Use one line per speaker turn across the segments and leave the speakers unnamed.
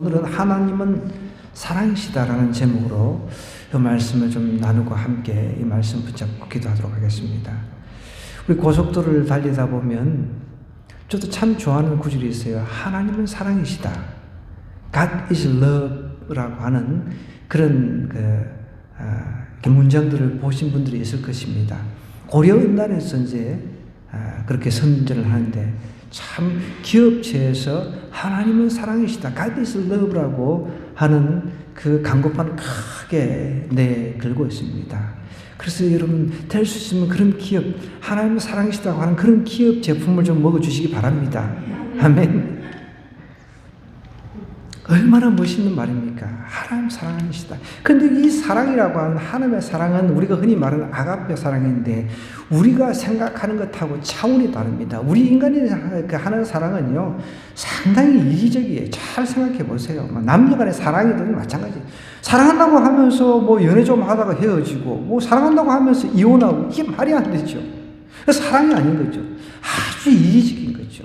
오늘은 하나님은 사랑이시다라는 제목으로 이 말씀을 좀 나누고 함께 이 말씀 붙잡고 기도하도록 하겠습니다. 우리 고속도로를 달리다 보면 저도 참 좋아하는 구절이 있어요. 하나님은 사랑이시다. God is love라고 하는 그런 문장들을 보신 분들이 있을 것입니다. 고려 은단에서 이제 그렇게 선전을 하는데 참 기업체에서 하나님은 사랑이시다. God is love라고 하는 그 광고판을 크게 내걸고 있습니다. 그래서 여러분 될 수 있으면 그런 기업, 하나님은 사랑이시다고 하는 그런 기업 제품을 좀 먹어주시기 바랍니다. 아멘. 얼마나 멋있는 말입니까? 하나님 사랑이시다. 근데 이 사랑이라고 하는 하나님의 사랑은 우리가 흔히 말하는 아가페 사랑인데 우리가 생각하는 것하고 차원이 다릅니다. 우리 인간이 하는 사랑은요 상당히 이기적이에요. 잘 생각해 보세요. 남녀간의 사랑이든 마찬가지. 사랑한다고 하면서 뭐 연애 좀 하다가 헤어지고 뭐 사랑한다고 하면서 이혼하고 이게 말이 안 되죠. 사랑이 아닌 거죠. 아주 이기적인 거죠.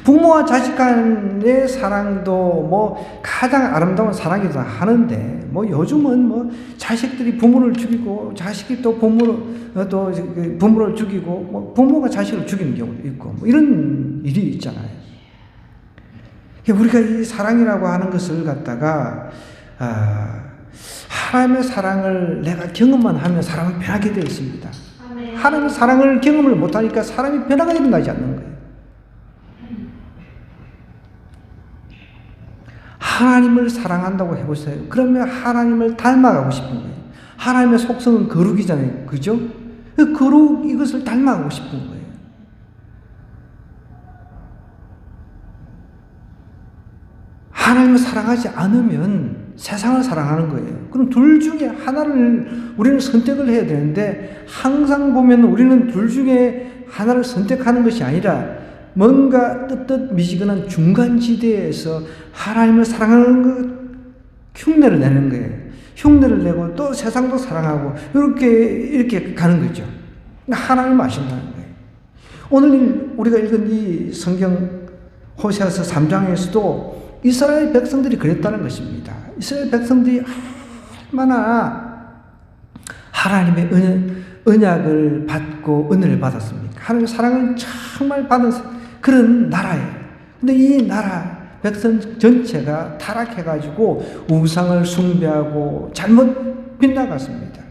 부모와 자식 간의 사랑도 뭐 가장 아름다운 사랑이다 하는데 뭐 요즘은 뭐 자식들이 부모를 죽이고 자식이 또 부모를 죽이고 뭐 부모가 자식을 죽이는 경우도 있고 뭐 이런 일이 있잖아요. 우리가 이 사랑이라고 하는 것을 갖다가 하나님의 사랑을 내가 경험만 하면 사람은 변하게 되어 있습니다. 하나님의 사랑을 경험을 못하니까 사람이 변화가 일어나지 않는 거예요. 하나님을 사랑한다고 해보세요. 그러면 하나님을 닮아가고 싶은 거예요. 하나님의 속성은 거룩이잖아요. 그죠? 거룩 이것을 닮아가고 싶은 거예요. 하나님을 사랑하지 않으면 세상을 사랑하는 거예요. 그럼 둘 중에 하나를 우리는 선택을 해야 되는데 항상 보면 우리는 둘 중에 하나를 선택하는 것이 아니라 뭔가 뜨뜻미지근한 중간지대에서 하나님을 사랑하는 것 흉내를 내는 거예요. 흉내를 내고 또 세상도 사랑하고 이렇게 가는 거죠. 하나님을 아신다는 거예요. 오늘 우리가 읽은 이 성경 호세아서 3장에서도 이스라엘 백성들이 그랬다는 것입니다. 이스라엘 백성들이 얼마나 하나님의 언약을 받고 은혜를 받았습니까? 하나님의 사랑을 정말 받은 그런 나라예요. 근데 이 나라 백성 전체가 타락해가지고 우상을 숭배하고 잘못 빗나갔습니다.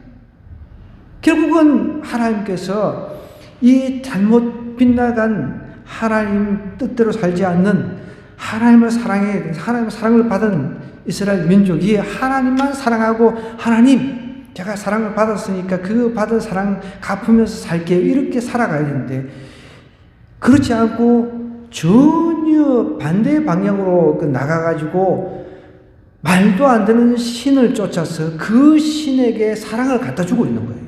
결국은 하나님께서 이 잘못 빗나간 하나님 뜻대로 살지 않는 하나님의 사랑을 받은 이스라엘 민족이 하나님만 사랑하고 하나님 제가 사랑을 받았으니까 그 받은 사랑 갚으면서 살게요. 이렇게 살아가야 되는데 그렇지 않고 전혀 반대 방향으로 나가가지고 말도 안 되는 신을 쫓아서 그 신에게 사랑을 갖다 주고 있는 거예요.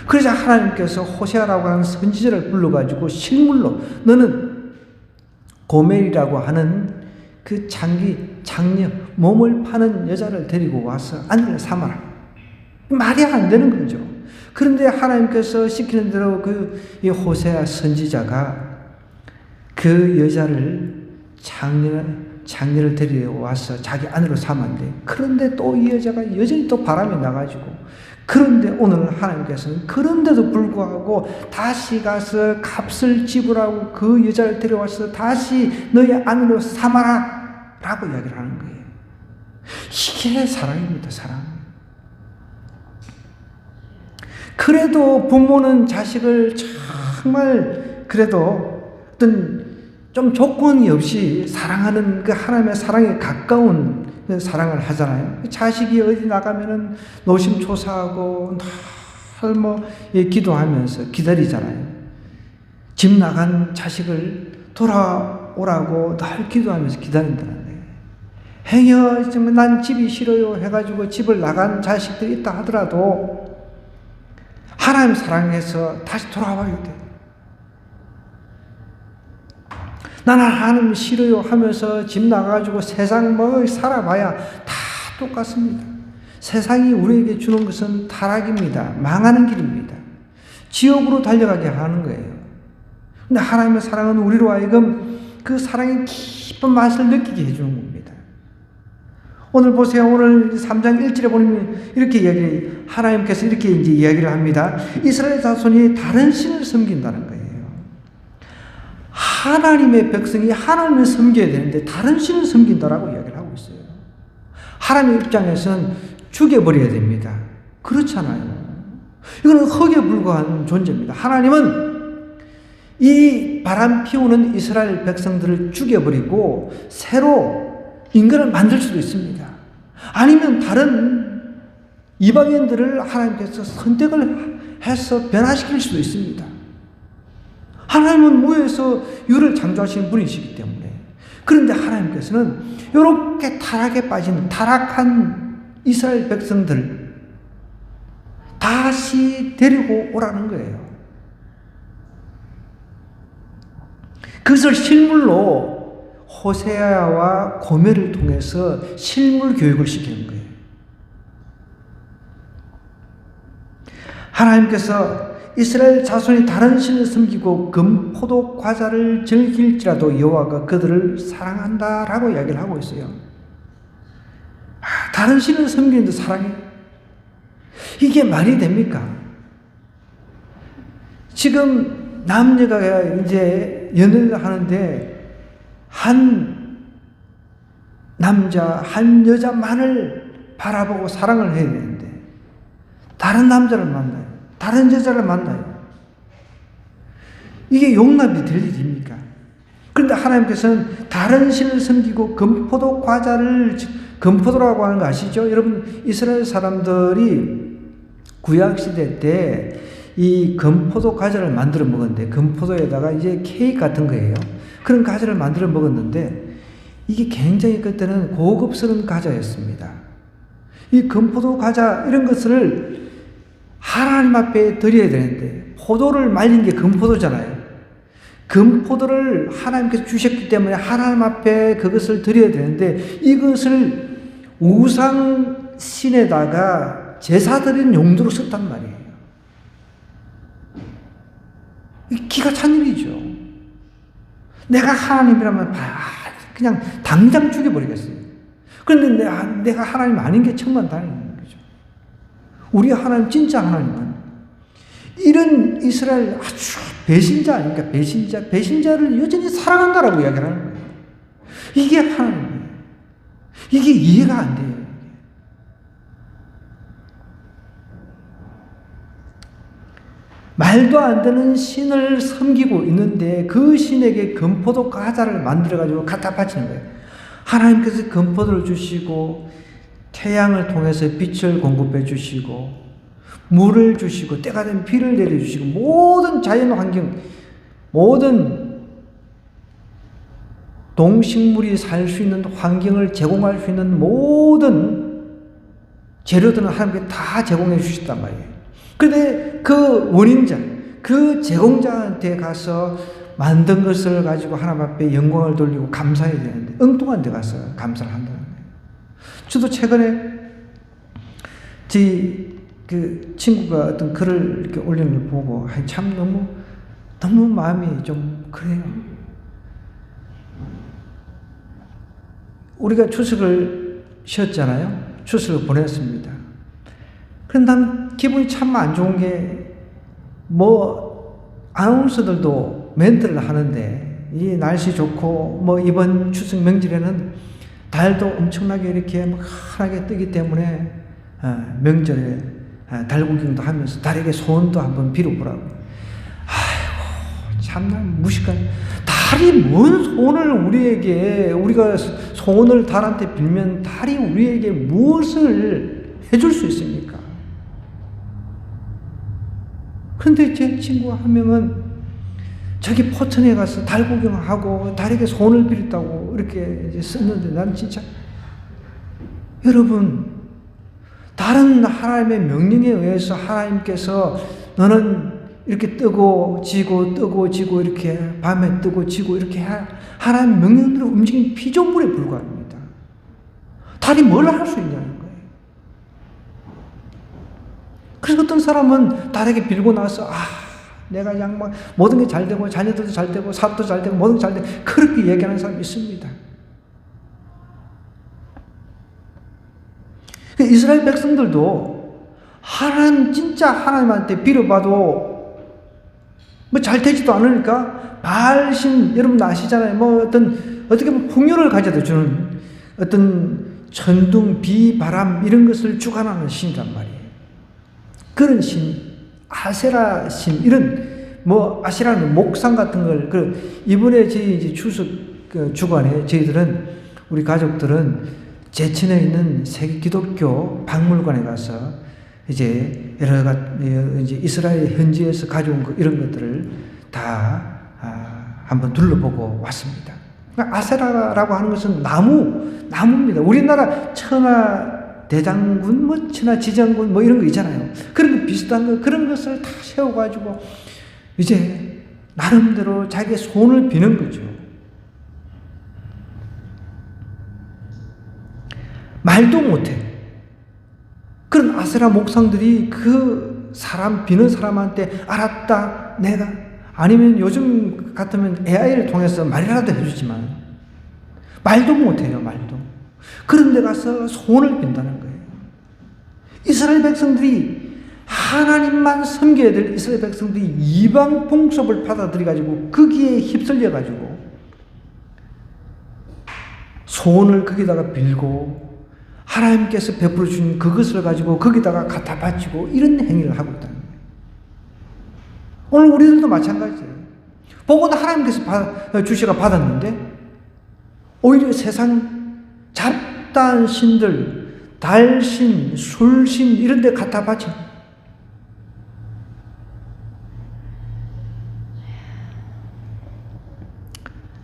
그래서 하나님께서 호세아라고 하는 선지자를 불러가지고 실물로 너는 고멜이라고 하는 그 장녀 몸을 파는 여자를 데리고 와서 아내를 삼아라. 말이 안 되는 거죠. 그런데 하나님께서 시키는 대로 이 호세아 선지자가 그 여자를 장녀를 데려와서 자기 아내로 삼았는데 그런데 또 이 여자가 여전히 또 바람이 나가지고 그런데 오늘 하나님께서는 그런데도 불구하고 다시 가서 값을 지불하고 그 여자를 데려와서 다시 너의 아내로 삼아라 라고 이야기를 하는 거예요. 이게 사랑입니다. 사랑. 그래도 부모는 자식을 정말 그래도 어떤 좀 조건이 없이 사랑하는 그 하나님의 사랑에 가까운 그 사랑을 하잖아요. 자식이 어디 나가면은 노심초사하고 늘 기도하면서 기다리잖아요. 집 나간 자식을 돌아오라고 늘 기도하면서 기다린다는 거예요. 행여 난 집이 싫어요 해가지고 집을 나간 자식들이 있다 하더라도 하나님 사랑해서 다시 돌아와야 돼. 나는 하나님 싫어요 하면서 집 나가가지고 세상 살아봐야 다 똑같습니다. 세상이 우리에게 주는 것은 타락입니다. 망하는 길입니다. 지옥으로 달려가게 하는 거예요. 근데 하나님의 사랑은 우리로 하여금 그 사랑이 깊이 깊은 맛을 느끼게 해주는 겁니다. 오늘 보세요. 오늘 3장 1절에 보면 이렇게 하나님께서 이렇게 이제 이야기를 합니다. 이스라엘 자손이 다른 신을 섬긴다는 거예요. 하나님의 백성이 하나님을 섬겨야 되는데 다른 신을 섬긴다라고 이야기를 하고 있어요. 하나님의 입장에서는 죽여버려야 됩니다. 그렇잖아요. 이거는 흙에 불과한 존재입니다. 하나님은 이 바람 피우는 이스라엘 백성들을 죽여버리고 새로 인간을 만들 수도 있습니다. 아니면 다른 이방인들을 하나님께서 선택을 해서 변화시킬 수도 있습니다. 하나님은 무에서 유를 창조하시는 분이시기 때문에. 그런데 하나님께서는 이렇게 타락에 빠진 타락한 이스라엘 백성들 다시 데리고 오라는 거예요. 그것을 실물로 호세아와 고멜을 통해서 실물 교육을 시키는 거예요. 하나님께서 이스라엘 자손이 다른 신을 섬기고 금포도 과자를 즐길지라도 여호와가 그들을 사랑한다라고 이야기를 하고 있어요. 다른 신을 섬기는데 사랑해? 이게 말이 됩니까? 지금 남녀가 이제 연애를 하는데 한 남자, 한 여자만을 바라보고 사랑을 해야 되는데 다른 남자를 만나요. 다른 여자를 만나요. 이게 용납이 될 일입니까? 그런데 하나님께서는 다른 신을 섬기고 금포도 과자를, 금포도라고 하는 거 아시죠? 여러분, 이스라엘 사람들이 구약시대 때 이 금포도 과자를 만들어 먹었는데, 금포도에다가 이제 케이크 같은 거예요. 그런 과자를 만들어 먹었는데, 이게 굉장히 그때는 고급스러운 과자였습니다. 이 금포도 과자, 이런 것을 하나님 앞에 드려야 되는데, 포도를 말린 게 금포도잖아요. 금포도를 하나님께서 주셨기 때문에 하나님 앞에 그것을 드려야 되는데, 이것을 우상신에다가 제사 드리는 용도로 썼단 말이에요. 기가 찬 일이죠. 내가 하나님이라면 그냥 당장 죽여버리겠어요. 그런데 내가 하나님 아닌 게 천만다행인 거죠. 우리 하나님 진짜 하나님은 이런 이스라엘 아주 배신자 아닙니까? 배신자를 여전히 사랑한다라고 이야기를 하는 거예요. 이게 하나님이에요. 이게 이해가 안 돼요. 말도 안 되는 신을 섬기고 있는데 그 신에게 금포도 과자를 만들어가지고 갖다 바치는 거예요. 하나님께서 금포도를 주시고 태양을 통해서 빛을 공급해 주시고 물을 주시고 때가 되면 비를 내려주시고 모든 자연 환경, 모든 동식물이 살 수 있는 환경을 제공할 수 있는 모든 재료들은 하나님께 다 제공해 주셨단 말이에요. 그런데 그 원인자, 그 제공자한테 가서 만든 것을 가지고 하나님 앞에 영광을 돌리고 감사해야 되는데 엉뚱한 데 가서 감사를 한다는 거예요. 저도 최근에 그 친구가 어떤 글을 이렇게 올리는 걸 보고 참 너무 마음이 좀 그래요. 우리가 추석을 쉬었잖아요. 추석을 보냈습니다. 그런데 난 기분이 참 안 좋은 게, 아나운서들도 멘트를 하는데, 이 날씨 좋고, 이번 추석 명절에는 달도 엄청나게 이렇게 환하게 뜨기 때문에, 명절에 달 구경도 하면서 달에게 소원도 한번 빌어보라고. 아이고, 참나 무식한. 달이 뭔 소원을 우리가 소원을 달한테 빌면 달이 우리에게 무엇을 해줄 수 있습니까? 그런데 제 친구 한 명은 저기 포천에 가서 달 구경하고 달에게 소원을 빌었다고 이렇게 이제 썼는데 난 진짜, 여러분, 다른 하나님의 명령에 의해서 하나님께서 너는 이렇게 뜨고 지고 뜨고 지고 이렇게 밤에 뜨고 지고 이렇게 하나님 명령대로 움직이는 피조물에 불과합니다. 달이 뭘 할 수 있냐는 거예요. 그래서 어떤 사람은 달에게 빌고 나서 내가 모든 게 잘 되고 자녀들도 잘 되고 사업도 잘 되고 모든 게 잘 되고 그렇게 얘기하는 사람이 있습니다. 이스라엘 백성들도 하나님, 진짜 하나님한테 빌어봐도 뭐 잘 되지도 않으니까 바알신, 여러분 아시잖아요. 뭐 어떻게 보면 풍요를 가져다 주는 어떤 천둥, 비, 바람 이런 것을 주관하는 신이란 말이에요. 그런 신, 아세라 신, 이런 뭐 아시라는 목상 같은 걸 이번에 저희 이제 추석 주간에 저희들은, 우리 가족들은 제천에 있는 세계 기독교 박물관에 가서 이제 여러 가지 이제 이스라엘 현지에서 가져온 이런 것들을 다 한번 둘러보고 왔습니다. 아세라라고 하는 것은 나무입니다. 우리나라 천하 대장군, 뭐 천하 지장군, 뭐 이런 거 있잖아요. 그런 거 비슷한 거, 그런 것을 다 세워가지고 이제 나름대로 자기의 손을 비는 거죠. 말도 못해. 그런 아세라 목상들이 그 사람, 비는 사람한테 알았다, 내가, 아니면 요즘 같으면 AI를 통해서 말이라도 해주지만 말도 못해요, 말도. 그런 데 가서 손을 빈다는 거예요. 이스라엘 백성들이, 하나님만 섬겨야 될 이스라엘 백성들이 이방 풍습을 받아들여가지고 거기에 휩쓸려가지고 손을 거기다가 빌고 하나님께서 베풀어 주신 그것을 가지고 거기다가 갖다 바치고 이런 행위를 하고 있다는 거예요. 오늘 우리들도 마찬가지예요. 복은 하나님께서 주시가 받았는데 오히려 세상 잡다한 신들, 달신, 술신 이런 데 갖다 바쳐.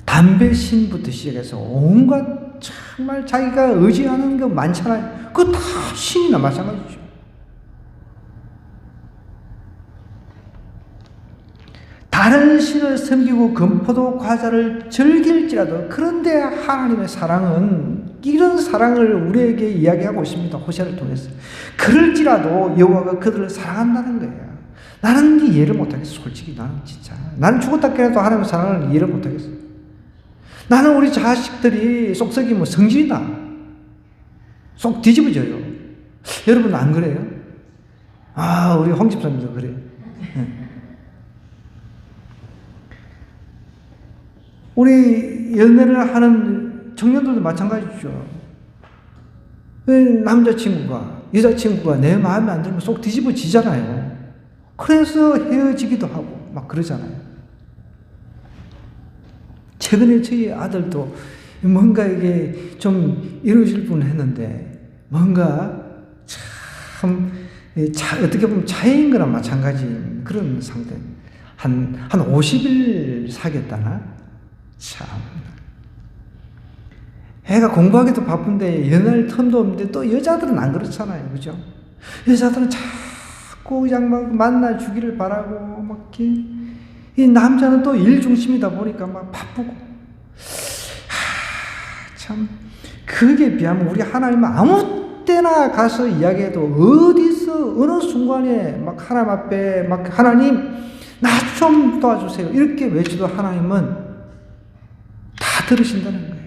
담배신부터 시작해서 온갖 정말 자기가 의지하는 거 많잖아요. 그거 다 신이나 마찬가지죠. 다른 신을 섬기고 금포도 과자를 즐길지라도, 그런데 하나님의 사랑은, 이런 사랑을 우리에게 이야기하고 있습니다. 호세아를 통해서. 그럴지라도 여호와가 그들을 사랑한다는 거예요. 나는 이해를 못하겠어. 솔직히 나는 진짜. 나는 죽었다 깨라도 하나님의 사랑을 이해를 못하겠어. 나는 우리 자식들이 속 썩이면 성질이다. 속 뒤집어져요. 여러분 안 그래요? 우리 홍 집사님도 그래요. 우리 연애를 하는 청년들도 마찬가지죠. 남자친구가, 여자친구가 내 마음에 안 들면 속 뒤집어지잖아요. 그래서 헤어지기도 하고 막 그러잖아요. 최근에 저희 아들도 뭔가 이게 좀 이루어질 뻔 했는데, 뭔가 참, 어떻게 보면 차이인 거랑 마찬가지인 그런 상태. 한 50일 사귀었다나? 참. 애가 공부하기도 바쁜데 연애할 틈도 없는데, 또 여자들은 안 그렇잖아요. 그죠? 여자들은 자꾸 그냥 막 만나주기를 바라고, 막 이 남자는 또 일 중심이다 보니까 막 바쁘고. 참, 그게 비하면 우리 하나님은 아무 때나 가서 이야기해도, 어디서 어느 순간에 막 하나님 앞에 막 하나님 나 좀 도와주세요 이렇게 외쳐도 하나님은 다 들으신다는 거예요.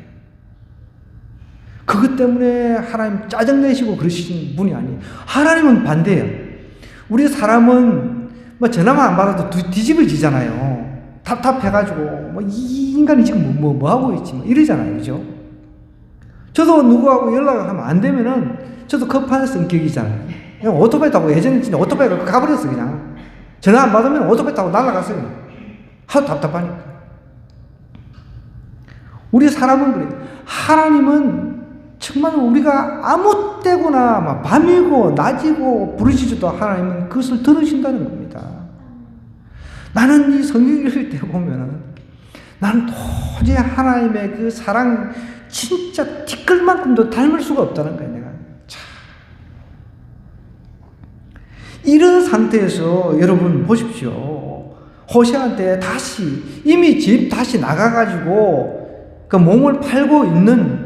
그것 때문에 하나님 짜증내시고 그러시는 분이 아니에요. 하나님은 반대예요. 우리 사람은 뭐 전화만 안 받아도 뒤집어지잖아요. 답답해가지고 뭐 이 인간이 지금 뭐 하고 있지 뭐 이러잖아요. 그죠? 저도 누구하고 연락을 하면 안 되면은 저도 급한 성격이잖아요. 그냥 오토바이 타고, 예전에 진짜 오토바이 타고 가버렸어. 그냥 전화 안 받으면 오토바이 타고 날아갔어요. 하도 답답하니까. 우리 사람은 그래. 하나님은 정말 우리가 아무 때거나 막 밤이고 낮이고 부르시지도 하나님은 그것을 들으신다는 겁니다. 나는 이 성경 읽을 때 보면은 나는 도저히 하나님의 그 사랑 진짜 티끌만큼도 닮을 수가 없다는 거예요. 내가 참. 이런 상태에서 여러분 보십시오. 호세아한테 다시, 이미 집 다시 나가가지고 그 몸을 팔고 있는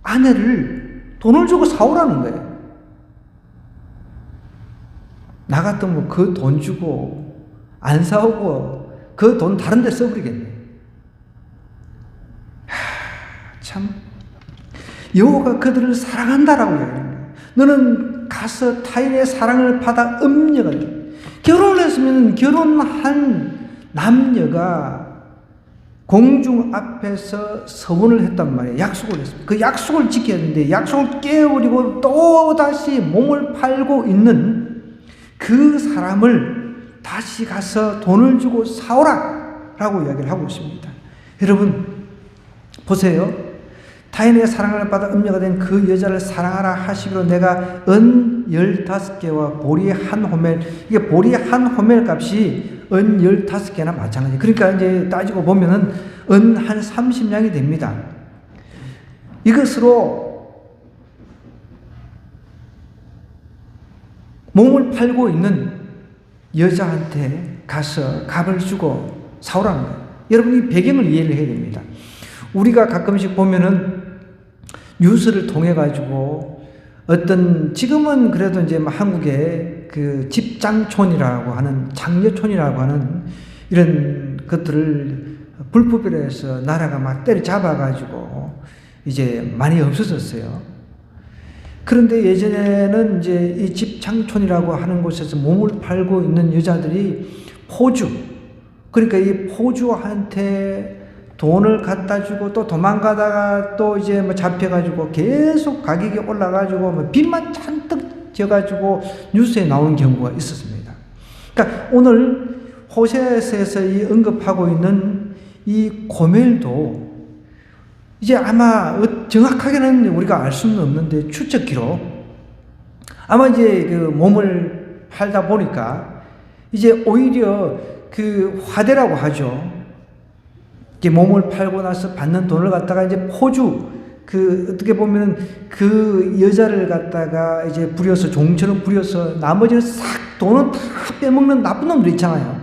아내를 돈을 주고 사오라는 거예요. 나 같으면 그 돈 주고 안 사오고 그 돈 다른 데 써버리겠네. 참, 여호와가 그들을 사랑한다라고 얘기합니다. 너는 가서 타인의 사랑을 받아 음녀가 돼. 결혼을 했으면 결혼한 남녀가 공중 앞에서 서원을 했단 말이에요. 약속을 했습니다. 그 약속을 지켜야 되는데 약속을 깨버리고 또다시 몸을 팔고 있는 그 사람을 다시 가서 돈을 주고 사오라 라고 이야기를 하고 있습니다. 여러분 보세요. 타인의 사랑을 받아 음녀가 된 그 여자를 사랑하라 하시기로 내가 은 15개와 보리 한 호멜, 이게 보리 한 호멜 값이 은 15개나 마찬가지. 그러니까 이제 따지고 보면은 은 한 30냥이 됩니다. 이것으로 몸을 팔고 있는 여자한테 가서 값을 주고 사오라는 거예요. 여러분 이 배경을 이해를 해야 됩니다. 우리가 가끔씩 보면은 뉴스를 통해 가지고 어떤 지금은 그래도 이제 한국에 그 집장촌이라고 하는 장려촌이라고 하는 이런 것들을 불법으로 해서 나라가 막 때려잡아 가지고 이제 많이 없어졌어요. 그런데 예전에는 이제 이 집장촌이라고 하는 곳에서 몸을 팔고 있는 여자들이 포주, 그러니까 이 포주한테 돈을 갖다 주고 또 도망가다가 또 이제 뭐 잡혀가지고 계속 가격이 올라가지고 뭐 빚만 잔뜩 져가지고 뉴스에 나온 경우가 있었습니다. 그러니까 오늘 호세아서에서 이 언급하고 있는 이 고멜도 이제 아마 정확하게는 우리가 알 수는 없는데 추측기로 아마 이제 그 몸을 팔다 보니까 이제 오히려 그 화대라고 하죠. 몸을 팔고 나서 받는 돈을 갖다가 이제 포주, 그 어떻게 보면은 그 여자를 갖다가 이제 부려서 종처럼 부려서 나머지는 싹 돈은 다 빼먹는 나쁜 놈들 있잖아요.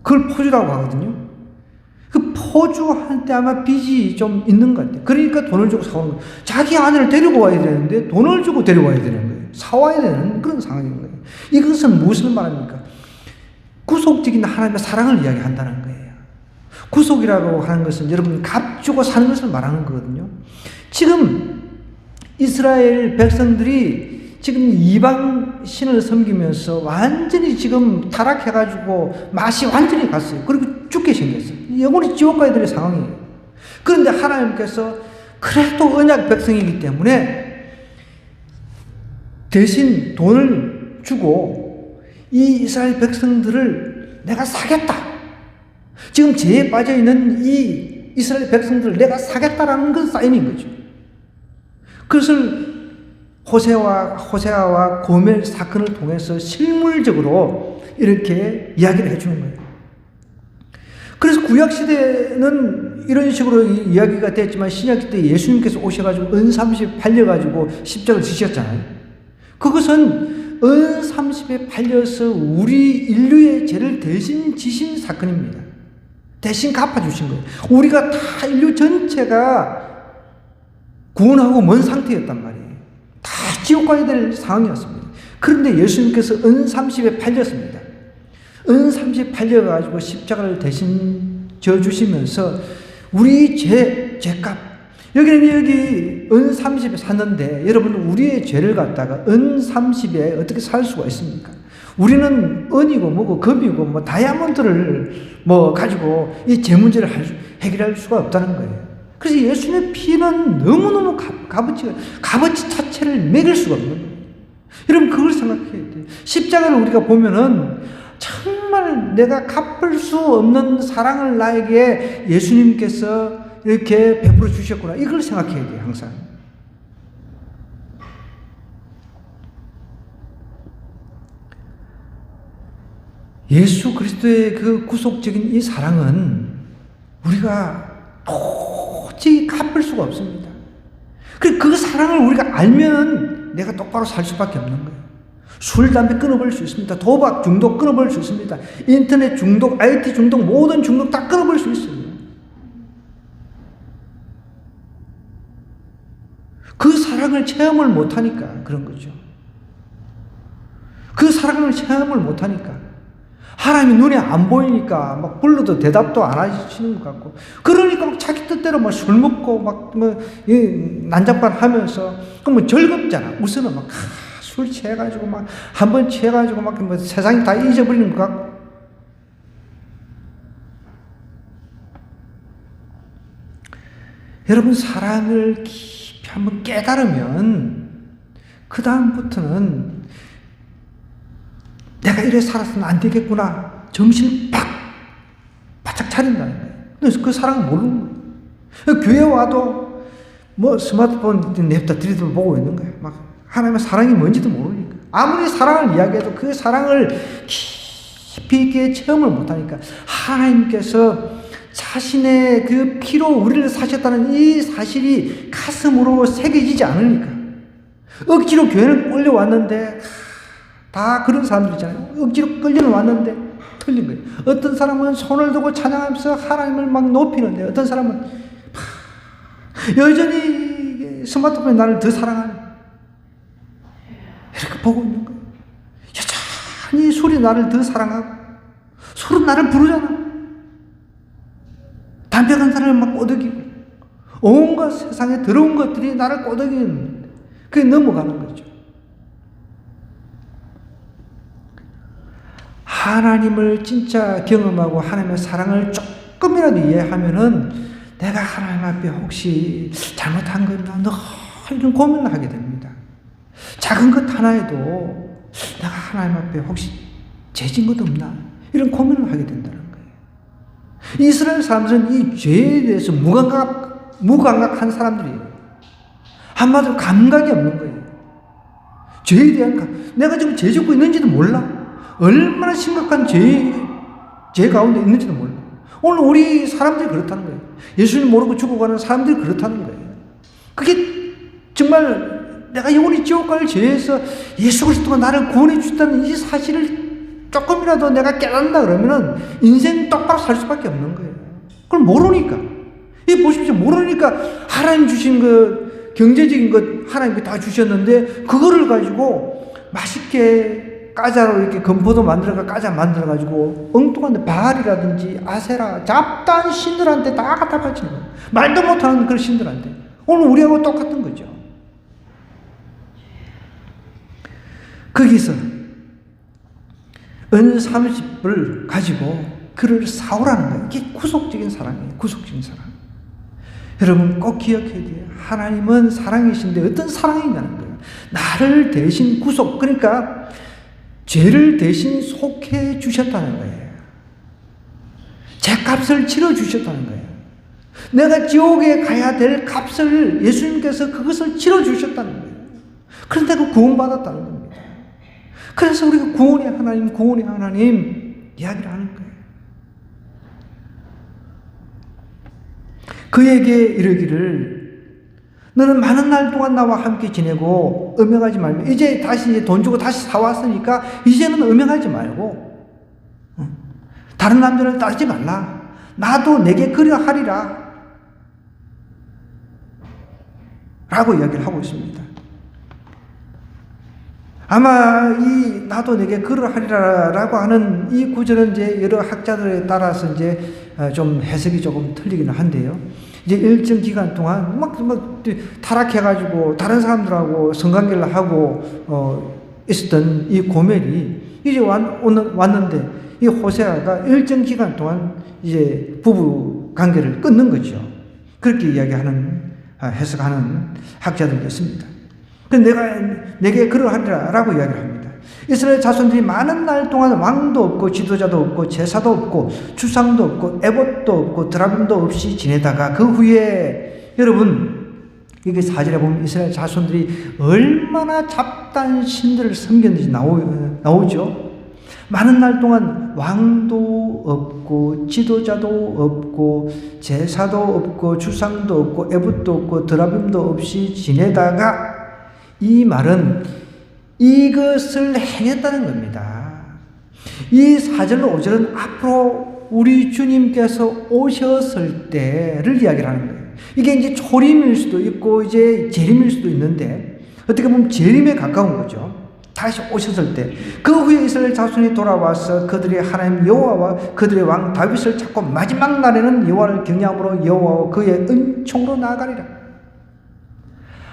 그걸 포주라고 하거든요. 그 포주한테 아마 빚이 좀 있는 것 같아요. 그러니까 돈을 주고 사오는 거예요. 자기 아내를 데리고 와야 되는데 돈을 주고 데려와야 되는 거예요. 사와야 되는 그런 상황인 거예요. 이것은 무엇을 말합니까? 구속적인 하나님의 사랑을 이야기한다는 거예요. 구속이라고 하는 것은 여러분 값 주고 사는 것을 말하는 거거든요. 지금 이스라엘 백성들이 지금 이방 신을 섬기면서 완전히 지금 타락해가지고 맛이 완전히 갔어요. 그리고 죽게 생겼어요. 영원히 지옥 가야 될 상황이에요. 그런데 하나님께서 그래도 언약 백성이기 때문에 대신 돈을 주고 이 이스라엘 백성들을 내가 사겠다. 지금 죄에 빠져있는 이 이스라엘 백성들을 내가 사겠다라는 건 사인인 거죠. 그것을 호세아와 고멜 사건을 통해서 실물적으로 이렇게 이야기를 해주는 거예요. 그래서 구약시대는 이런 식으로 이야기가 됐지만 신약시대 예수님께서 오셔가지고 은30에 팔려가지고 십자가를 지셨잖아요. 그것은 은 30에 팔려서 우리 인류의 죄를 대신 지신 사건입니다. 대신 갚아주신 거예요. 우리가 다 인류 전체가 구원하고 먼 상태였단 말이에요. 다 지옥 가야 될 상황이었습니다. 그런데 예수님께서 은 30에 팔렸습니다. 은 30에 팔려가지고 십자가를 대신 져주시면서 우리 죄값, 여기 은 30에 샀는데 여러분 우리의 죄를 갖다가 은 30에 어떻게 살 수가 있습니까? 우리는 은이고 뭐고 금이고 뭐 다이아몬드를 뭐 가지고 이 죄 문제를 해결할 수가 없다는 거예요. 그래서 예수님의 피는 너무너무 값어치 자체를 매길 수가 없는 거예요. 여러분 그걸 생각해야 돼요. 십자가를 우리가 보면은 정말 내가 갚을 수 없는 사랑을 나에게 예수님께서 이렇게 베풀어 주셨구나. 이걸 생각해야 돼요, 항상. 예수 그리스도의 그 구속적인 이 사랑은 우리가 도저히 갚을 수가 없습니다. 그 사랑을 우리가 알면 내가 똑바로 살 수밖에 없는 거예요. 술, 담배 끊어버릴 수 있습니다. 도박 중독 끊어버릴 수 있습니다. 인터넷 중독, IT 중독, 모든 중독 다 끊어버릴 수 있어요. 그 사랑을 체험을 못하니까 그런 거죠. 그 사랑을 체험을 못하니까. 하나님이 눈에 안 보이니까 막 불러도 대답도 안 하시는 것 같고, 그러니까 막 자기 뜻대로 막 술 먹고 막 난장판 하면서 그러면 즐겁잖아. 우선은 막 술 취해가지고 막 한 번 취해가지고 막 뭐 세상이 다 잊어버리는 것 같고. 여러분, 사랑을 깊이 한번 깨달으면 그 다음부터는 내가 이래 살았으면 안 되겠구나, 정신을 바짝 차린다는 거예요. 그래서 그 사랑을 모르는 거예요. 교회 와도 뭐 스마트폰 냅다 들이보고 있는 거예요. 막 하나님의 사랑이 뭔지도 모르니까. 아무리 사랑을 이야기해도 그 사랑을 깊이 있게 체험을 못하니까, 하나님께서 자신의 그 피로 우리를 사셨다는 이 사실이 가슴으로 새겨지지 않으니까. 억지로 교회를 끌려왔는데, 다 그런 사람들이잖아요. 억지로 끌려왔는데 틀린 거예요. 어떤 사람은 손을 들고 찬양하면서 하나님을 막 높이는데, 어떤 사람은 여전히 스마트폰이 나를 더 사랑하는, 이렇게 보고 있는 거예요. 여전히 술이 나를 더 사랑하고, 술은 나를 부르잖아. 담배 한 사람을 막 꼬드기고, 온갖 세상에 더러운 것들이 나를 꼬드기는, 그게 넘어가는 거죠. 하나님을 진짜 경험하고 하나님의 사랑을 조금이라도 이해하면은 내가 하나님 앞에 혹시 잘못한 거 있나 늘 고민을 하게 됩니다. 작은 것 하나에도 내가 하나님 앞에 혹시 죄진 것 없나 이런 고민을 하게 된다는 거예요. 이스라엘 사람들은 이 죄에 대해서 무감각한 사람들이에요. 한마디로 감각이 없는 거예요. 죄에 대한 내가 지금 죄 짓고 있는지도 몰라. 얼마나 심각한 죄 가운데 있는지도 몰라. 오늘 우리 사람들이 그렇다는 거예요. 예수님 모르고 죽어가는 사람들이 그렇다는 거예요. 그게 정말 내가 영원히 지옥 갈 죄에서 예수 그리스도가 나를 구원해 주셨다는 이 사실을 조금이라도 내가 깨닫는다 그러면은 인생 똑바로 살 수밖에 없는 거예요. 그걸 모르니까. 이 보십시오. 모르니까 하나님 주신 그 경제적인 것 하나님이 다 주셨는데, 그거를 가지고 맛있게 까자로 이렇게 건포도 까자 만들어가지고 엉뚱한 바알이라든지 아세라 잡다한 신들한테 다 갖다 바치는 거예요. 말도 못하는 그런 신들한테. 오늘 우리하고 똑같은 거죠. 거기서 은 30불 가지고 그를 사오라는 거예요. 이게 구속적인 사랑이에요. 구속적인 사랑. 여러분 꼭 기억해야 돼요. 하나님은 사랑이신데 어떤 사랑이냐는 거예요. 나를 대신 구속, 그러니까 죄를 대신 속해 주셨다는 거예요. 죄값을 치러 주셨다는 거예요. 내가 지옥에 가야 될 값을 예수님께서 그것을 치러 주셨다는 거예요. 그런데 그 구원받았다는 겁니다. 그래서 우리가 구원의 하나님 이야기를 하는 거예요. 그에게 이르기를 너는 많은 날 동안 나와 함께 지내고 음행하지 말며, 이제 다시 돈 주고 다시 사왔으니까 이제는 음행하지 말고 다른 남자를 따르지 말라. 나도 내게 그러하리라 라고 이야기를 하고 있습니다. 아마 이 나도 내게 그러하리라 라고 하는 이 구절은 이제 여러 학자들에 따라서 이제 좀 해석이 조금 틀리기는 한데요. 이제 일정 기간 동안 막 타락해가지고 다른 사람들하고 성관계를 하고 있었던 이 고멜이 이제 왔는데, 이 호세아가 일정 기간 동안 이제 부부 관계를 끊는 거죠. 그렇게 이야기하는 해석하는 학자들도 있습니다. 그래서 내게 그러하리라 라고 이야기를 합니다. 이스라엘 자손들이 많은 날 동안 왕도 없고 지도자도 없고 제사도 없고 주상도 없고 에봇도 없고 드라빔도 없이 지내다가 그 후에, 여러분 이게 4절에 보면 이스라엘 자손들이 얼마나 잡다한 신들을 섬겼는지 나오죠. 많은 날 동안 왕도 없고 지도자도 없고 제사도 없고 주상도 없고 에봇도 없고 드라빔도 없이 지내다가, 이 말은 이것을 행했다는 겁니다. 이 4절로 5절은 앞으로 우리 주님께서 오셨을 때를 이야기를 하는 거예요. 이게 이제 초림일 수도 있고 이제 재림일 수도 있는데, 어떻게 보면 재림에 가까운 거죠. 다시 오셨을 때 그 후에 이스라엘 자손이 돌아와서 그들의 하나님 여호와와 그들의 왕 다윗을 찾고 마지막 날에는 여호와를 경외함으로 여호와와 그의 은총으로 나아가리라.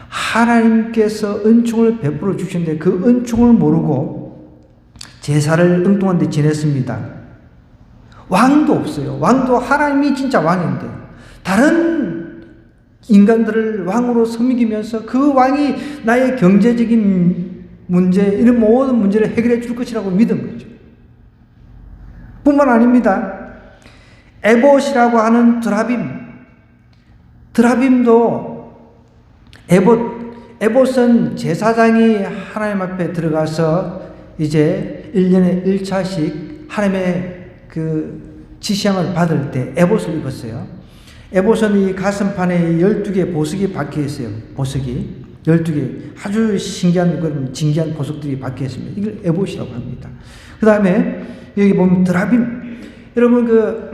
하나님께서 은총을 베풀어 주시는데 그 은총을 모르고 제사를 엉뚱한 데 지냈습니다. 왕도 없어요. 왕도 하나님이 진짜 왕인데 다른 인간들을 왕으로 섬기면서 그 왕이 나의 경제적인 문제, 이런 모든 문제를 해결해 줄 것이라고 믿은 거죠. 뿐만 아닙니다. 에봇이라고 하는 드라빔도 에봇은 제사장이 하나님 앞에 들어가서 이제 1년에 1차씩 하나님의 그 지시함을 받을 때 에봇을 입었어요. 에봇은 이 가슴판에 12개의 보석이 박혀 있어요. 보석이 12개 아주 신기한 그런 진기한 보석들이 박혀 있습니다. 이걸 에봇이라고 합니다. 그 다음에 여기 보면 드라빔. 여러분 그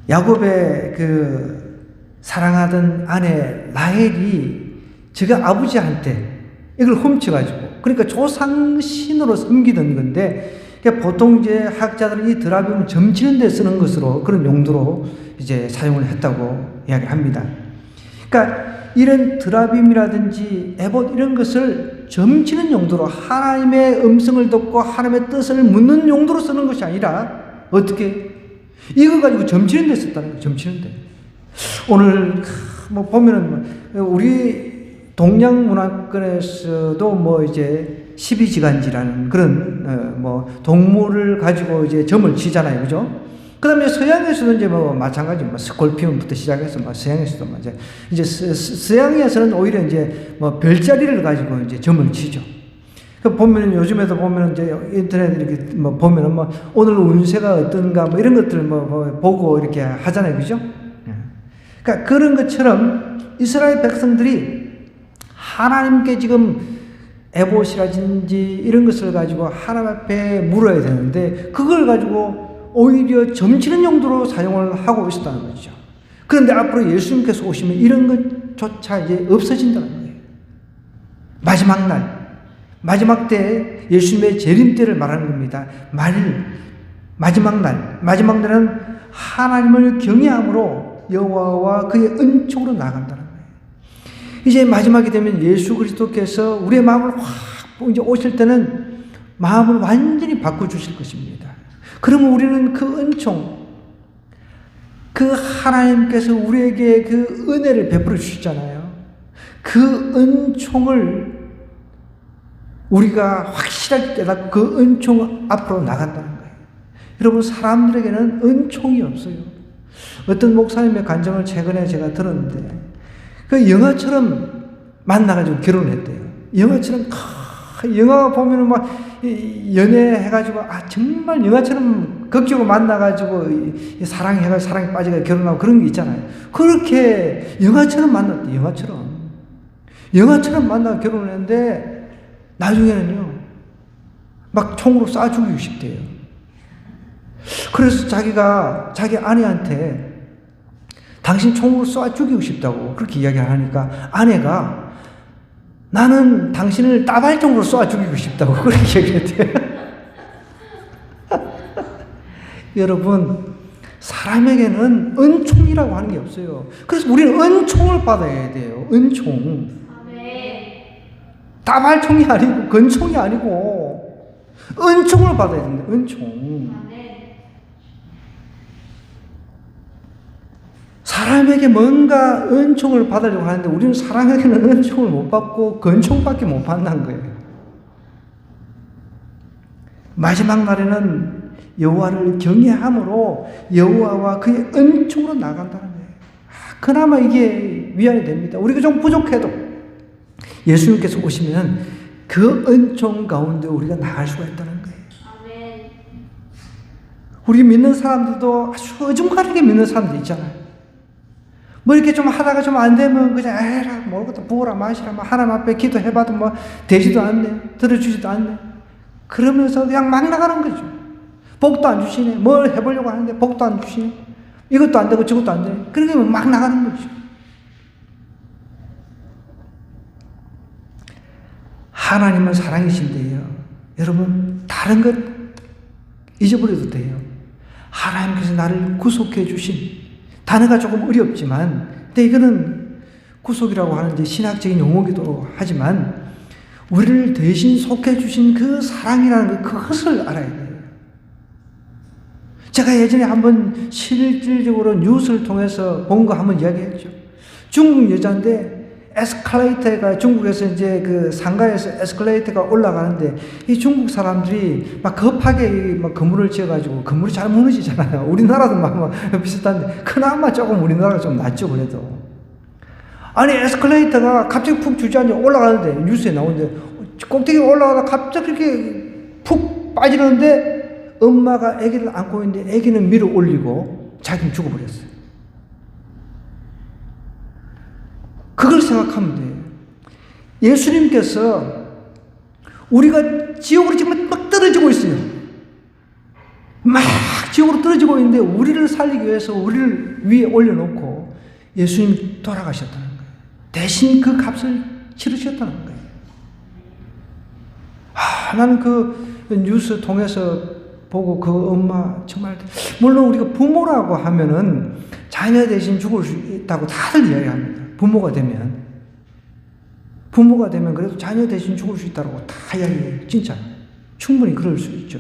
야곱의 그 사랑하던 아내 라헬이 저가 아버지한테 이걸 훔쳐가지고 그러니까 조상신으로 섬기던 건데 보통 이제 학자들은 이 드라빔을 점치는 데 쓰는 것으로 그런 용도로 이제 사용을 했다고 이야기를 합니다. 그러니까 이런 드라빔이라든지 에봇 이런 것을 점치는 용도로 하나님의 음성을 듣고 하나님의 뜻을 묻는 용도로 쓰는 것이 아니라 어떻게 이거 가지고 점치는 데 썼다는 거예요. 점치는 데. 오늘 뭐 보면은 우리 동양 문화권에서도 뭐 이제 12지간지라는 그런 뭐 동물을 가지고 이제 점을 치잖아요. 그죠? 그 다음에 서양에서도 이제 뭐 마찬가지, 뭐 스콜피온부터 시작해서 뭐 서양에서도 이제 서양에서는 오히려 이제 뭐 별자리를 가지고 이제 점을 치죠. 그 보면은 요즘에도 보면은 이제 인터넷 이렇게 뭐 보면은 뭐 오늘 운세가 어떤가 뭐 이런 것들 뭐 보고 이렇게 하잖아요. 그죠? 그러니까 그런 것처럼 이스라엘 백성들이 하나님께 지금 에봇이라든지 이런 것을 가지고 하나님 앞에 물어야 되는데 그걸 가지고 오히려 점치는 용도로 사용을 하고 있었다는 거죠. 그런데 앞으로 예수님께서 오시면 이런 것조차 이제 없어진다는 거예요. 마지막 날, 마지막 때 예수님의 재림 때를 말하는 겁니다. 마지막 날은 하나님을 경외함으로 여호와와 그의 은총으로 나아간다는 거예요. 이제 마지막이 되면 예수 그리스도께서 우리의 마음을 확 이제 오실 때는 마음을 완전히 바꿔주실 것입니다. 그러면 우리는 그 은총, 그 하나님께서 우리에게 그 은혜를 베풀어 주시잖아요. 그 은총을 우리가 확실하게 깨닫고 그 은총 앞으로 나간다는 거예요. 여러분, 사람들에게는 은총이 없어요. 어떤 목사님의 간증을 최근에 제가 들었는데 그 영화처럼 만나가지고 결혼했대요. 영화처럼 영화 보면은 막 연애해가지고 정말 영화처럼 극적으로 만나가지고 사랑해가지고 사랑에 빠져가 결혼하고 그런 게 있잖아요. 그렇게 영화처럼 만났대. 영화처럼 만나고 결혼했는데 나중에는요 막 총으로 쏴 죽이고 싶대요. 그래서 자기 아내한테 당신 총으로 쏴 죽이고 싶다고 그렇게 이야기를 하니까 아내가 나는 당신을 따발총으로 쏴 죽이고 싶다고 그렇게 얘기를 했대요. 여러분, 사람에게는 은총이라고 하는 게 없어요. 그래서 우리는 은총을 받아야 돼요. 은총. 따발총이 아니고 권총이 아니고 은총을 받아야 된다. 은총. 사람에게 뭔가 은총을 받으려고 하는데 우리는 사람에게는 은총을 못 받고 권총밖에 못 받는 거예요. 마지막 날에는 여호와를 경외함으로 여호와와 그의 은총으로 나간다는 거예요. 그나마 이게 위안이 됩니다. 우리가 좀 부족해도 예수님께서 오시면 그 은총 가운데 우리가 나갈 수가 있다는 거예요. 우리 믿는 사람들도 아주 어중간하게 믿는 사람들 있잖아요. 뭐 이렇게 좀 하다가 좀 안 되면 그냥 에라 모르겠다 부어라 마시라 뭐 하나님 앞에 기도해봐도 뭐 되지도 않네 들어주지도 않네 그러면서 그냥 막 나가는 거죠. 복도 안 주시네. 뭘 해보려고 하는데 복도 안 주시네. 이것도 안 되고 저것도 안 되네. 그러니까 막 나가는 거죠. 하나님은 사랑이신데요. 여러분, 다른 것 잊어버려도 돼요. 하나님께서 나를 구속해 주신, 단어가 조금 어렵지만, 근데 이거는 구속이라고 하는데 신학적인 용어기도 하지만, 우리를 대신 속해 주신 그 사랑이라는 그것을 알아야 돼요. 제가 예전에 한번 실질적으로 뉴스를 통해서 본 거 한번 이야기했죠. 중국 여자인데 에스컬레이터가, 중국에서 이제 그 상가에서 에스컬레이터가 올라가는데 이 중국 사람들이 막 급하게 막 건물을 지어가지고 건물이 잘 무너지잖아요. 우리나라도 막 비슷한데 그나마 조금 우리나라가 좀 낫죠, 그래도. 아니, 에스컬레이터가 갑자기 푹 주저앉아 올라가는데, 뉴스에 나오는데, 꼭대기 올라가다 갑자기 이렇게 푹 빠지는데, 엄마가 아기를 안고 있는데, 아기는 밀어 올리고, 자기는 죽어버렸어요. 그걸 생각하면 돼요. 예수님께서 우리가 지옥으로 지금 막 떨어지고 있어요. 막 지옥으로 떨어지고 있는데, 우리를 살리기 위해서 우리를 위에 올려놓고, 예수님이 돌아가셨다는 거예요. 대신 그 값을 치르셨다는 거예요. 나는 그 뉴스 통해서 보고 그 엄마 정말, 물론 우리가 부모라고 하면은 자녀 대신 죽을 수 있다고 다들 이야기합니다. 부모가 되면 그래도 자녀 대신 죽을 수 있다고 다 이야기해요. 진짜 충분히 그럴 수 있죠.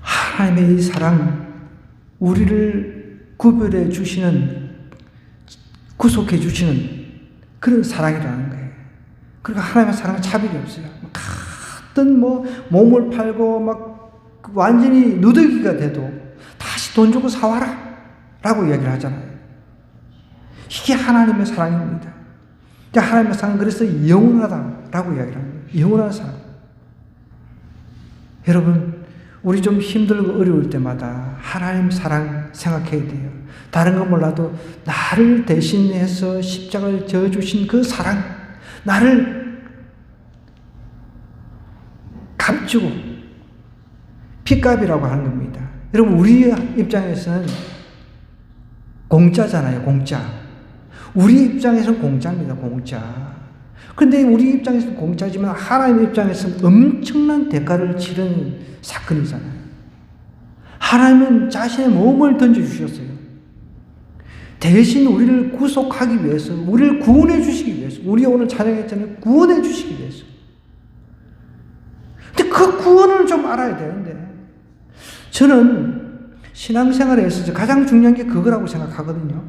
하나님의 이 사랑, 우리를 구별해 주시는, 구속해 주시는 그런 사랑이라는 거예요. 그러니까 하나님의 사랑은 차별이 없어요. 같은 몸을 팔고 막 완전히 누더기가 돼도 다시 돈 주고 사와라 라고 이야기를 하잖아요. 이게 하나님의 사랑입니다. 하나님의 사랑은 그래서 영원하다라고 이야기를 합니다. 영원한 사랑. 여러분, 우리 좀 힘들고 어려울 때마다 하나님 사랑 생각해야 돼요. 다른 건 몰라도 나를 대신해서 십자가를 져주신 그 사랑, 나를 값주고 핏값이라고 하는 겁니다. 여러분, 우리 입장에서는 공짜잖아요, 공짜. 우리 입장에서는 공짜입니다, 공짜. 근데 우리 입장에서는 공짜지만 하나님 입장에서는 엄청난 대가를 치른 사건이잖아요. 하나님은 자신의 몸을 던져주셨어요. 대신 우리를 구속하기 위해서, 우리를 구원해 주시기 위해서, 우리 오늘 찬양했잖아요. 구원해 주시기 위해서. 근데 그 구원을 좀 알아야 되는데, 저는 신앙생활에 있어서 가장 중요한 게 그거라고 생각하거든요.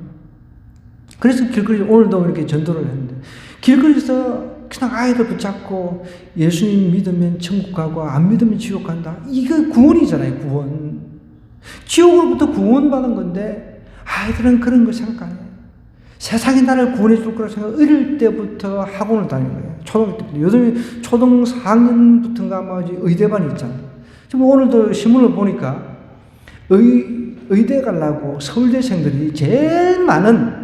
그래서 길거리, 오늘도 이렇게 전도를 했는데, 길거리에서 그냥 아이들 붙잡고 예수님 믿으면 천국 가고 안 믿으면 지옥 간다. 이거 구원이잖아요, 구원. 지옥으로부터 구원받은 건데 아이들은 그런 거 생각 안 해요. 세상이 나를 구원해 줄 거라고 생각, 어릴 때부터 학원을 다니는 거예요. 초등학교 때부터. 요즘에 초등 4학년부터인가 아마 의대반이 있잖아요. 지금 오늘도 신문을 보니까 의대 가려고 서울대생들이 제일 많은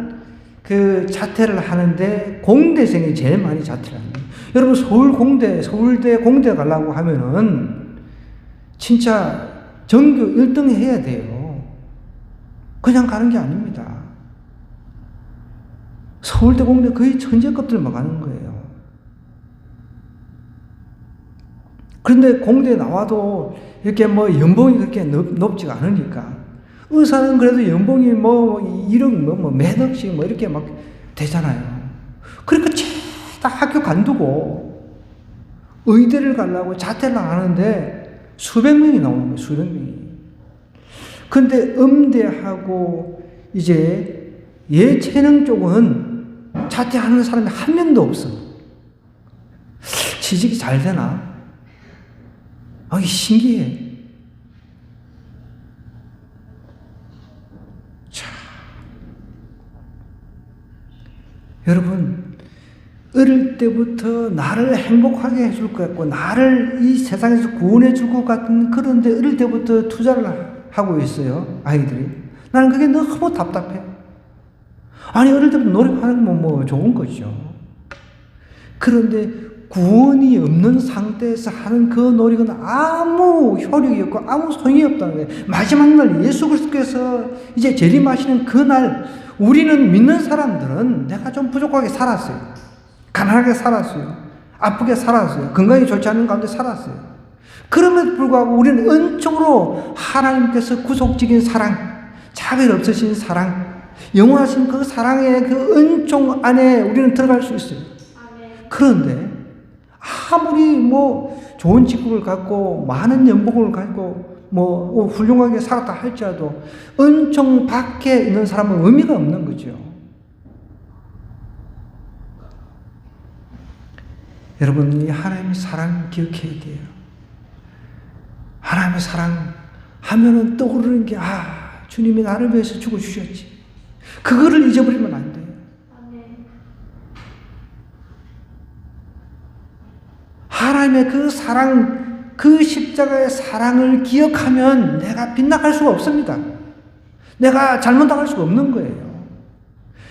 그 자퇴를 하는데 공대생이 제일 많이 자퇴를 합니다. 여러분, 서울대 공대 가려고 하면은 진짜 전교 1등 해야 돼요. 그냥 가는 게 아닙니다. 서울대 공대 거의 천재급들만 가는 거예요. 그런데 공대 나와도 이렇게 연봉이 그렇게 높지가 않으니까, 의사는 그래도 연봉이 1억, 몇 억씩 이렇게 막 되잖아요. 그러니까 죄다 학교 간두고 의대를 가려고 자퇴를 하는데 수백 명이 나오는 거예요, 수백 명이. 근데 음대하고 이제 예체능 쪽은 자퇴하는 사람이 한 명도 없어. 취직이 잘 되나? 신기해. 여러분, 어릴 때부터 나를 행복하게 해줄 것 같고, 나를 이 세상에서 구원해 줄 것 같은, 그런데 어릴 때부터 투자를 하고 있어요, 아이들이. 나는 그게 너무 답답해. 아니, 어릴 때부터 노력하는 건 좋은 거죠. 그런데 구원이 없는 상태에서 하는 그 노력은 아무 효력이 없고 아무 소용이 없다는 거예요. 마지막 날 예수 그리스도께서 이제 재림하시는 그날 우리는 믿는 사람들은 내가 좀 부족하게 살았어요. 가난하게 살았어요. 아프게 살았어요. 건강이 좋지 않은 가운데 살았어요. 그럼에도 불구하고 우리는 은총으로 하나님께서 구속적인 사랑, 차별 없으신 사랑, 영원하신 그 사랑의 그 은총 안에 우리는 들어갈 수 있어요. 그런데 아무리 뭐 좋은 직급을 갖고 많은 연봉을 갖고 뭐 훌륭하게 살았다 할지라도 은총 밖에 있는 사람은 의미가 없는 거죠. 여러분, 이 하나님의 사랑 기억해야 돼요. 하나님의 사랑 하면은 떠오르는 게, 주님이 나를 위해서 죽어주셨지. 그거를 잊어버리면 안 돼요. 하나님의 그 사랑, 그 십자가의 사랑을 기억하면 내가 빗나갈 수가 없습니다. 내가 잘못당할 수가 없는 거예요.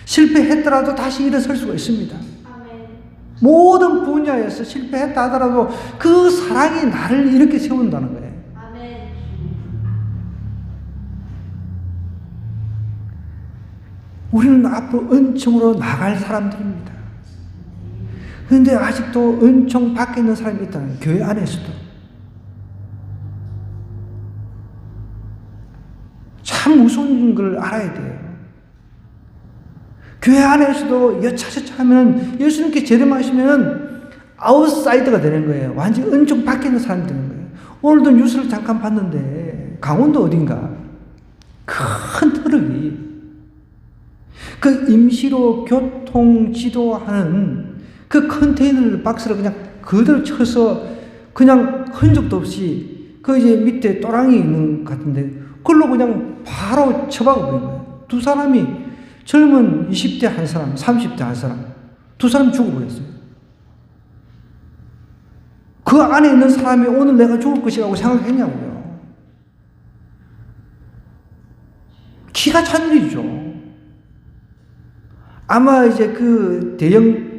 실패했더라도 다시 일어설 수가 있습니다. 모든 분야에서 실패했다 하더라도 그 사랑이 나를 이렇게 세운다는 거예요. 우리는 앞으로 은총으로 나갈 사람들입니다. 그런데 아직도 은총 밖에 있는 사람이 있다는 거예요. 교회 안에서도. 참 무서운 걸 알아야 돼요. 교회 안에서도 여차저차 하면 예수님께 재림하시면 아웃사이더가 되는 거예요. 완전히 은총 밖에 있는 사람이 되는 거예요. 오늘도 뉴스를 잠깐 봤는데 강원도 어딘가 큰 트럭이 그 임시로 교통 지도하는 그 컨테이너 박스를 그냥 그대로 쳐서 그냥 흔적도 없이 그 이제 밑에 또랑이 있는 것 같은데 그걸로 그냥 바로 쳐박아 버린 거예요. 두 사람이 젊은 20대 한 사람, 30대 한 사람, 두 사람이 죽어버렸어요. 그 안에 있는 사람이 오늘 내가 죽을 것이라고 생각했냐고요. 기가 찬 일이죠. 아마 이제 그 대형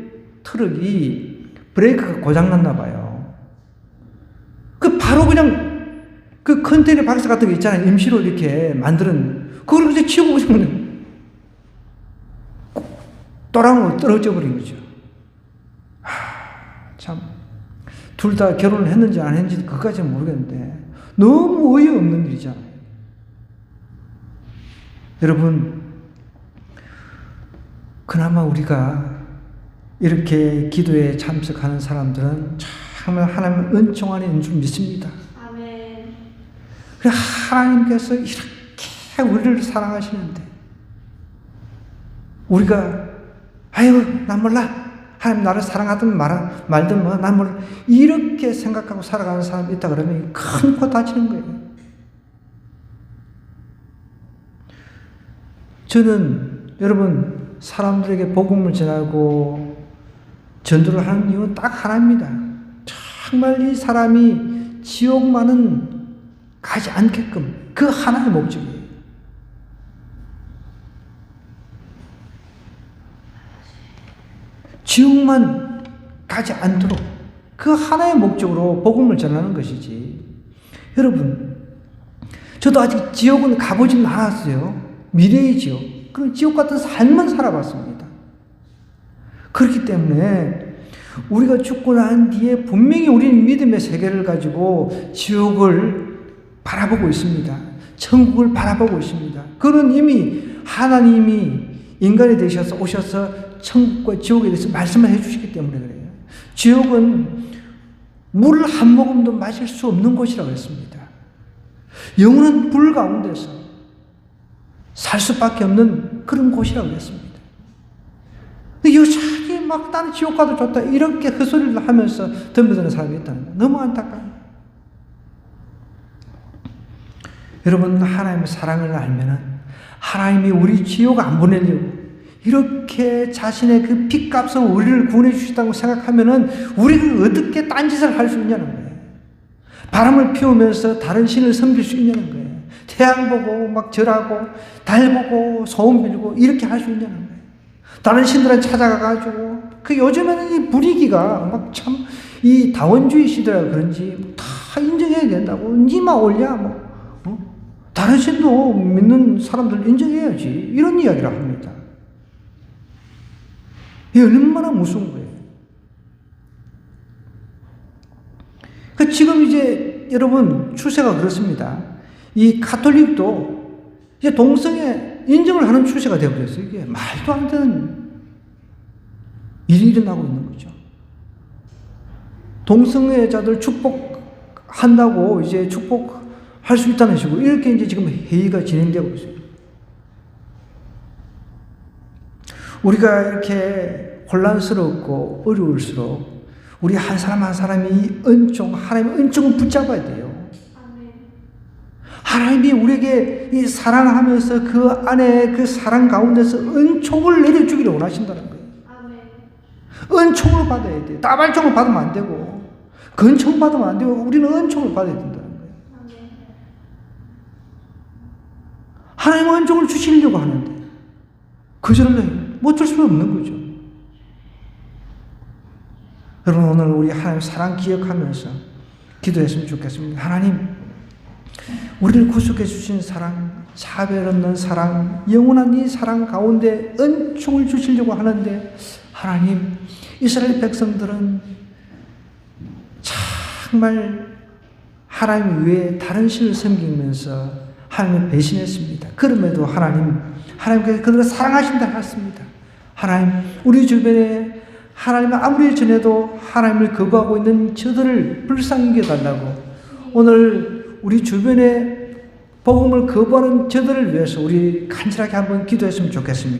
트럭이 브레이크가 고장났나 봐요. 그 바로 그냥 그 컨테이너 박스 같은 거 있잖아요. 임시로 이렇게 만드는 그걸 그냥 치우고 그냥 또랑으로 떨어져 버린 거죠. 참 둘 다 결혼을 했는지 안 했는지 그까지는 모르겠는데 너무 어이없는 일이잖아요. 여러분, 그나마 우리가 이렇게 기도에 참석하는 사람들은 정말 하나님 은총 안에 있는 줄 믿습니다. 아멘. 그래, 하나님께서 이렇게 우리를 사랑하시는데 우리가 아이고 난 몰라, 하나님 나를 사랑하든 말든 뭐 난 몰라, 이렇게 생각하고 살아가는 사람이 있다 그러면 큰 코 다치는 거예요. 저는 여러분 사람들에게 복음을 전하고 전도를 하는 이유는 딱 하나입니다. 정말 이 사람이 지옥만은 가지 않게끔, 그 하나의 목적이에요. 지옥만 가지 않도록 그 하나의 목적으로 복음을 전하는 것이지. 여러분, 저도 아직 지옥은 가보진 않았어요. 미래의 지옥, 그런 지옥 같은 삶은 살아봤습니다. 그렇기 때문에 우리가 죽고 난 뒤에 분명히 우리는 믿음의 세계를 가지고 지옥을 바라보고 있습니다. 천국을 바라보고 있습니다. 그건 이미 하나님이 인간이 되셔서 오셔서 천국과 지옥에 대해서 말씀을 해주시기 때문에 그래요. 지옥은 물을 한 모금도 마실 수 없는 곳이라고 했습니다. 영혼은 불 가운데서 살 수밖에 없는 그런 곳이라고 했습니다. 근데 여전히 막 나는 지옥 가도 좋다 이렇게 헛소리를 하면서 덤벼드는 사람이 있다는 거예요. 너무 안타까워요. 여러분, 하나님의 사랑을 알면은 하나님이 우리 지옥 안 보내려고 이렇게 자신의 그 핏값으로 우리를 구원해 주시다고 생각하면은 우리가 어떻게 딴짓을 할 수 있냐는 거예요. 바람을 피우면서 다른 신을 섬길 수 있냐는 거예요. 태양 보고 막 절하고 달 보고 소원 빌고 이렇게 할 수 있냐는 거예요. 다른 신들은 찾아가가지고 그 요즘에는 이 분위기가 막 참 이 다원주의 시대라 그런지 다 인정해야 된다고 니마 올려 뭐 다른 신도 믿는 사람들 인정해야지. 이런 이야기를 합니다. 이게 얼마나 무서운 거예요. 지금 이제 여러분 추세가 그렇습니다. 이 가톨릭도 이제 동성애 인정을 하는 추세가 되어버렸어요. 이게 말도 안 되는 일이 일어나고 있는 거죠. 동성애자들 축복한다고 이제 축복할 수 있다는 식으로 이렇게 이제 지금 회의가 진행되고 있어요. 우리가 이렇게 혼란스럽고 어려울수록 우리 한 사람 한 사람이 이 은총, 하나님의 은총을 붙잡아야 돼요. 하나님이 우리에게 이 사랑하면서 그 안에 그 사랑 가운데서 은총을 내려주기를 원하신다는 거예요. 은총을 받아야 돼요. 따발총을 받으면 안 되고, 근총 받으면 안 되고, 우리는 은총을 받아야 된다는 거예요. 하나님은 은총을 주시려고 하는데, 그저를 못 줄 수는 없는 거죠. 여러분, 오늘 우리 하나님 사랑 기억하면서 기도했으면 좋겠습니다. 하나님, 우리를 구속해 주신 사랑, 차별 없는 사랑, 영원한 이 사랑 가운데 은총을 주시려고 하는데, 하나님, 이스라엘 백성들은 정말 하나님 외에 다른 신을 섬기면서 하나님을 배신했습니다. 그럼에도 하나님께서 그들을 사랑하신다 했습니다. 하나님, 우리 주변에 하나님을 아무리 전해도 하나님을 거부하고 있는 저들을 불쌍히 여겨달라고, 오늘 우리 주변에 복음을 거부하는 저들을 위해서 우리 간절하게 한번 기도했으면 좋겠습니다.